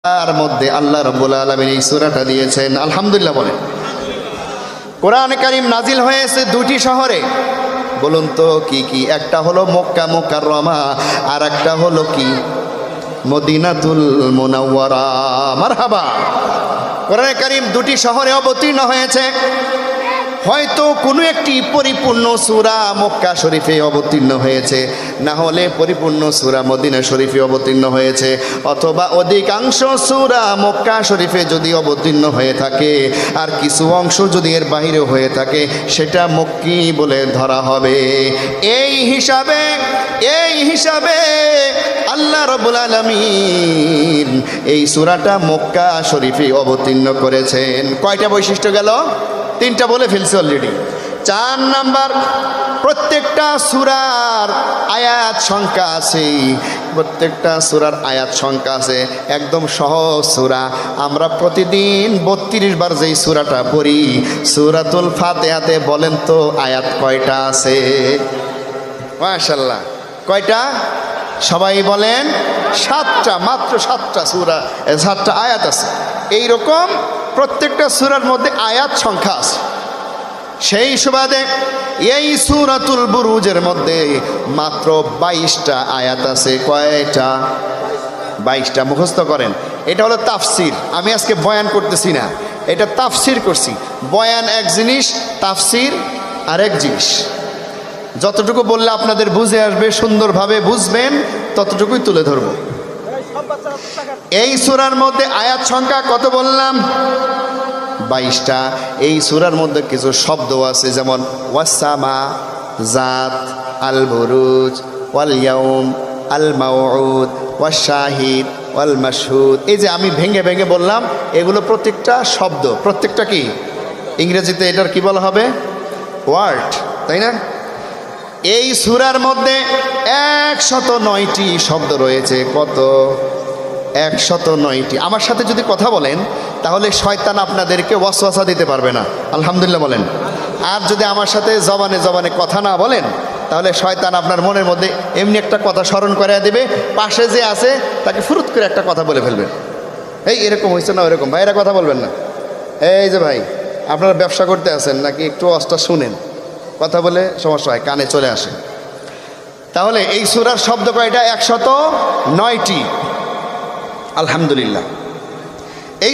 তার মধ্যে আল্লাহ রাব্বুল আলামিন এই সূরাটা দিয়েছেন। আলহামদুলিল্লাহ বলেন। কোরআন কারীম নাজিল হয়েছে দুটি শহরে। বলুন তো কি কি? একটা হলো মক্কা মুকাররমা, আর একটা হলো কি? মদিনাতুল মুনাওয়ারা। মারহাবা। কোরআন কারীম দুটি শহরে অবতীর্ণ হয়েছে। হয়তো কোনো একটি পরিপূর্ণ সূরা মক্কা শরীফে অবতীর্ণ হয়েছে, না হলে পরিপূর্ণ সূরা মদিনা শরীফে অবতীর্ণ হয়েছে, অথবা অধিকাংশ সূরা মক্কা শরীফে যদি অবতীর্ণ হয়ে থাকে আর কিছু অংশ যদি এর বাইরে হয়ে থাকে সেটা মক্কি বলে ধরা হবে। এই হিসাবে আল্লাহ রাব্বুল আলামিন এই সূরাটা মক্কা শরীফে অবতীর্ণ করেছেন। কয়টা বৈশিষ্ট্য গেল? তিনটা বলে ফেলছি অলরেডি। 4 নাম্বার, প্রত্যেকটা সূরার আয়াত সংখ্যা আছে। প্রত্যেকটা সূরার আয়াত সংখ্যা আছে। একদম সহজ সূরা। আমরা প্রতিদিন 32 বার যেই সূরাটা পড়ি, সূরাতুল ফাতিহাতে বলেন তো আয়াত কয়টা আছে? মাশাআল্লাহ। কয়টা? সবাই বলেন 7টা। মাত্র 7টা সূরা, 7টা আয়াত আছে। এইরকম প্রত্যেকটা সূরার মধ্যে আয়াত সংখ্যা আছে। সেই সুবাদে এই সূরাতুল বুরুজের মধ্যে মাত্র 22টা আয়াত আছে। কয়টা? 22টা। মুখস্থ করেন। এটা হলো তাফসির। আমি আজকে বয়ান করতেছি না, এটা তাফসির করছি। বয়ান এক জিনিস, তাফসির আরেক জিনিস। যতটুকু বললে আপনাদের বুঝে আসবে, সুন্দরভাবে বুঝবেন, ততটুকুই তুলে ধরব। এই সূরার মধ্যে আয়াত সংখ্যা কত বললাম? 22টা। এই সূরার মধ্যে কিছু শব্দ আছে, যেমন ওয়াসামা, জাত, আল বুরুজ, ওয়াল ইয়াউম, আল মাউউদ, ওয়াশাহিদ, ওয়াল মাশহুদ। এই যে আমি ভেঙে ভেঙে বললাম, এগুলো প্রত্যেকটা শব্দ। প্রত্যেকটা কি? ইংরেজিতে এটার কি বলা হবে? ওয়ার্ড, তাই না? এই সূরার মধ্যে 109টি শব্দ রয়েছে। কত? 109টি। আমার সাথে যদি কথা বলেন তাহলে শয়তান আপনাদেরকে ওয়াসওয়াসা দিতে পারবে না। আলহামদুলিল্লাহ বলেন। আর যদি আমার সাথে জবানে জবানে কথা না বলেন তাহলে শয়তান আপনার মনের মধ্যে এমনি একটা কথা স্মরণ করিয়ে দেবে, পাশে যে আছে তাকে ফুরুত করে একটা কথা বলে ফেলবেন। এই এরকম হয়েছে না ওরকম, ভাইয়েরা কথা বলবেন না। এই যে ভাই, আপনারা ব্যবসা করতে আছেন নাকি? একটু অস্তা শুনেন, কথা বলে সমস্যা হয়, কানে চলে আসে। তাহলে এই সূরার শব্দ কয়টা? 109টি। আলহামদুলিল্লাহ। এই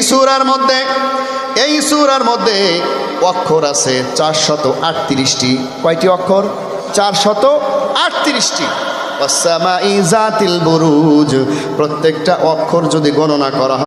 সূরার মধ্যে অক্ষর আছে 438টি। কয়টি অক্ষর? 438টি। ওয়াসসামাই যাতিল বুরুজ। প্রত্যেকটা অক্ষর যদি গণনা করা হয়